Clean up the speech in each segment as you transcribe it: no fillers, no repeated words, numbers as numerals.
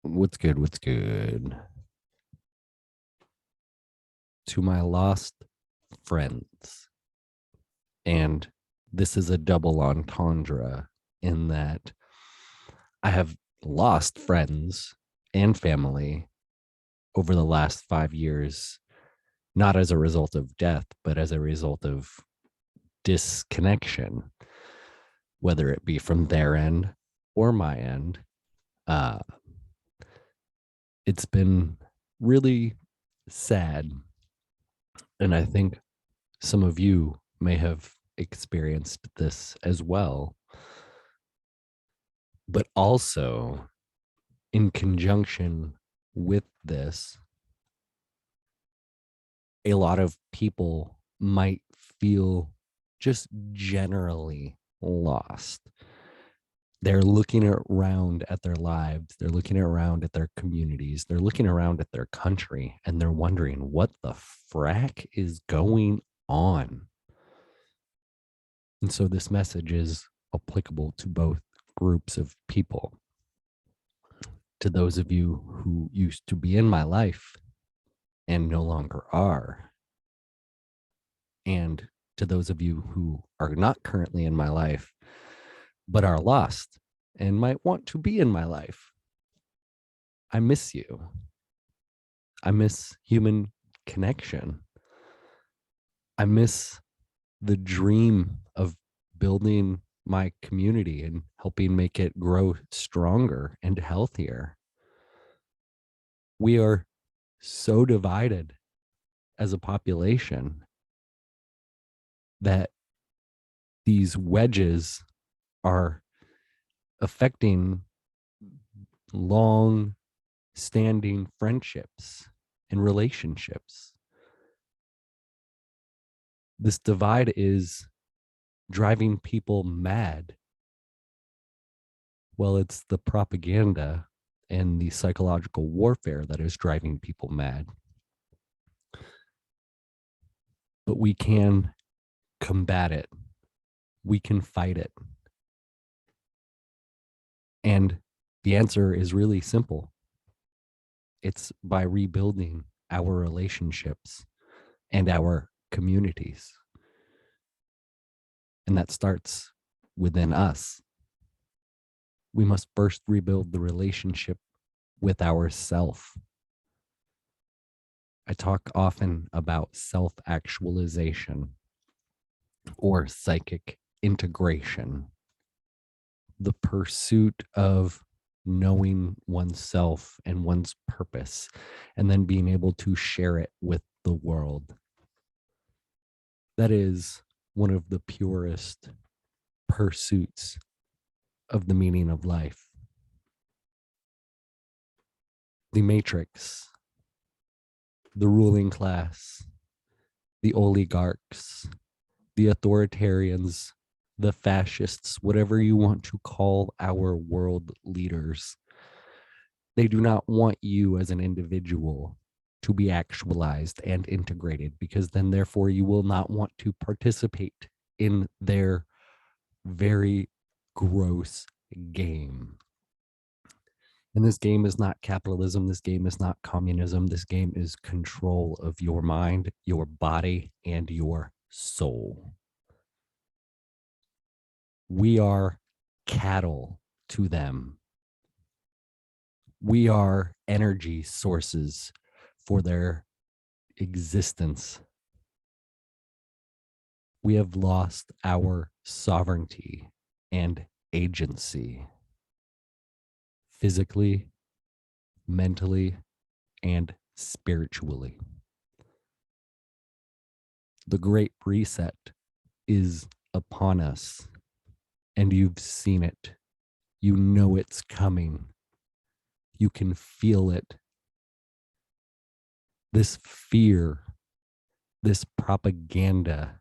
What's good? What's good? To my lost friends. And this is a double entendre in that I have lost friends and family over the last 5 years, not as a result of death, but as a result of disconnection, whether it be from their end or my end. Uh, it's been really sad. And I think some of you may have experienced this as well, but also in conjunction with this, a lot of people might feel just generally lost. They're looking around at their lives, they're looking around at their communities, they're looking around at their country, and they're wondering what the frack is going on. And so this message is applicable to both groups of people. To those of you who used to be in my life and no longer are, and to those of you who are not currently in my life, but are lost and might want to be in my life, I miss you. I miss human connection. I miss the dream of building my community and helping make it grow stronger and healthier. We are so divided as a population that these wedges are affecting long standing friendships and relationships. This divide is driving people mad. Well, it's the propaganda and the psychological warfare that is driving people mad. But we can combat it. We can fight it. And the answer is really simple. It's by rebuilding our relationships and our communities. And that starts within us. We must first rebuild the relationship with ourself. I talk often about self-actualization or psychic integration, the pursuit of knowing oneself and one's purpose, and then being able to share it with the world. That is one of the purest pursuits of the meaning of life. The matrix, the ruling class, the oligarchs, the authoritarians, the fascists, whatever you want to call our world leaders, they do not want you as an individual to be actualized and integrated, because then therefore you will not want to participate in their very gross game. And this game is not capitalism. This game is not communism. This game is control of your mind, your body, and your soul. We are cattle to them. We are energy sources for their existence. We have lost our sovereignty and agency, physically, mentally, and spiritually. The Great Reset is upon us, and you've seen it. You know it's coming. You can feel it. This fear, this propaganda,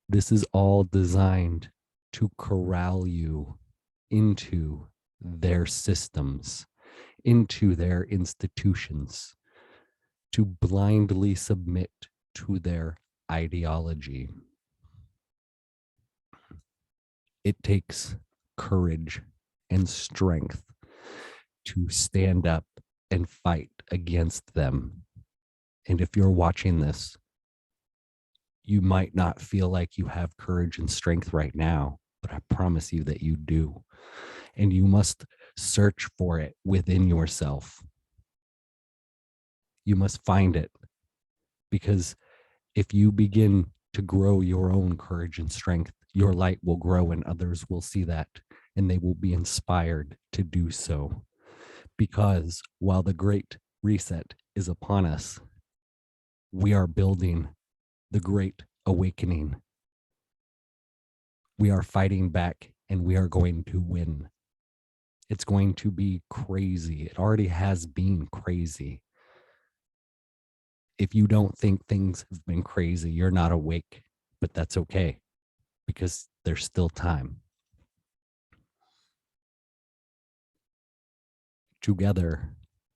this is all designed to corral you into their systems, into their institutions, to blindly submit to their ideology. It takes courage and strength to stand up and fight against them. And if you're watching this, you might not feel like you have courage and strength right now, but I promise you that you do. And you must search for it within yourself. You must find it, because if you begin to grow your own courage and strength, your light will grow and others will see that and they will be inspired to do so. Because while the great reset is upon us, we are building the great awakening. We are fighting back and we are going to win. It's going to be crazy. It already has been crazy. If you don't think things have been crazy, you're not awake, but that's okay because there's still time. Together,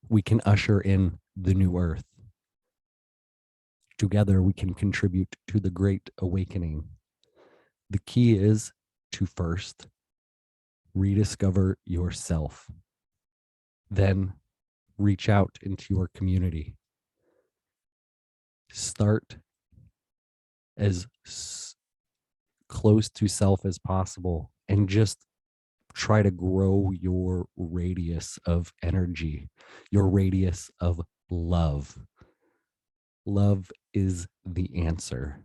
we can usher in the new earth. Together, we can contribute to the great awakening. The key is to first rediscover yourself, then reach out into your community. Start as close to self as possible and just try to grow your radius of energy, your radius of love. Love is the answer.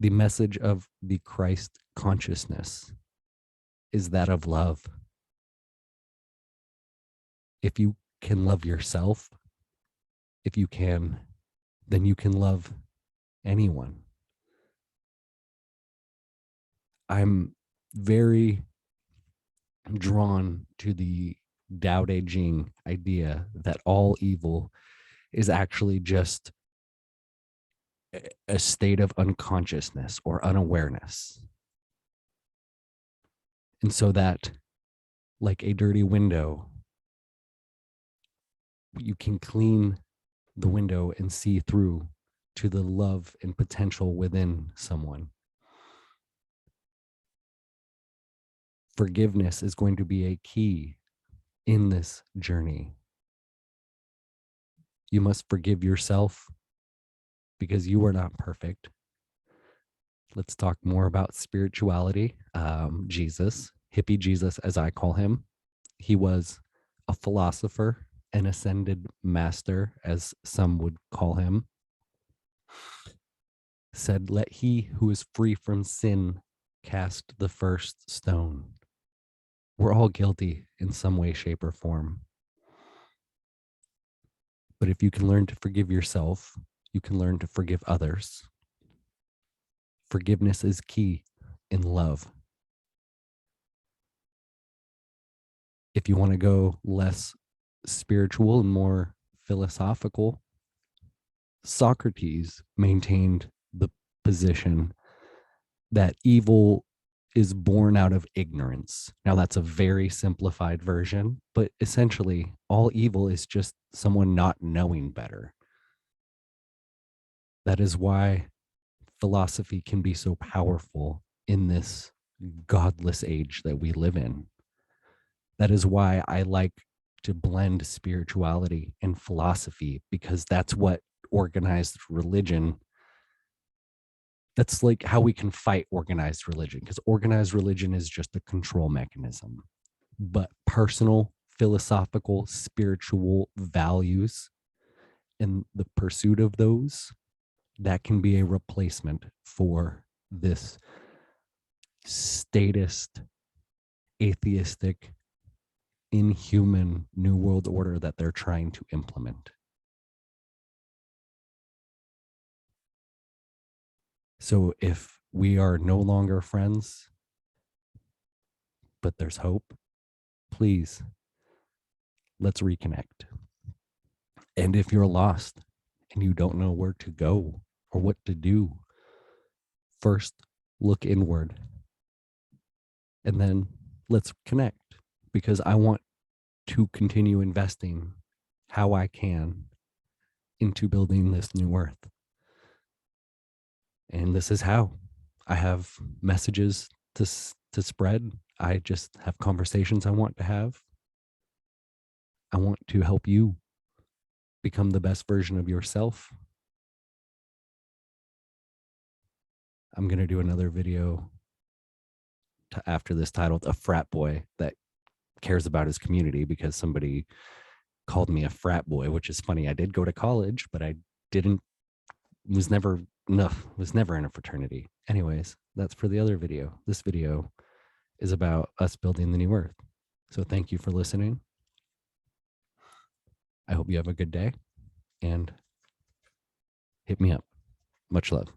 The message of the Christ consciousness is that of love. If you can love yourself, if you can, then you can love anyone. I'm very drawn to the Tao Te Ching idea that all evil is actually just a state of unconsciousness or unawareness. And so that, like a dirty window, you can clean the window and see through to the love and potential within someone. Forgiveness is going to be a key in this journey. You must forgive yourself because you are not perfect. Let's talk more about spirituality. Jesus, hippie Jesus, as I call him, he was a philosopher, an ascended master, as some would call him. Said, "Let he who is free from sin cast the first stone." We're all guilty in some way, shape, or form. But if you can learn to forgive yourself, you can learn to forgive others. Forgiveness is key in love. If you want to go less spiritual and more philosophical, Socrates maintained the position that evil is born out of ignorance. Now, that's a very simplified version, but essentially, all evil is just someone not knowing better. That is why philosophy can be so powerful in this godless age that we live in. That is why I like to blend spirituality and philosophy, because that's what organized religion, that's like how we can fight organized religion, because organized religion is just a control mechanism. But personal, philosophical, spiritual values and the pursuit of those, that can be a replacement for this statist, atheistic, inhuman new world order that they're trying to implement. So if we are no longer friends, but there's hope, please, let's reconnect. And if you're lost and you don't know where to go or what to do, first look inward and then let's connect, because I want to continue investing how I can into building this new earth. And this is how. I have messages to spread. I just have conversations I want to have. I want to help you become the best version of yourself. I'm going to do another video after this titled A Frat Boy That Cares About His Community, because somebody called me a frat boy, which is funny. I did go to college, but I didn't, was never, no, was never in a fraternity. Anyways, that's for the other video. This video is about us building the new earth. So thank you for listening. I hope you have a good day and hit me up. Much love.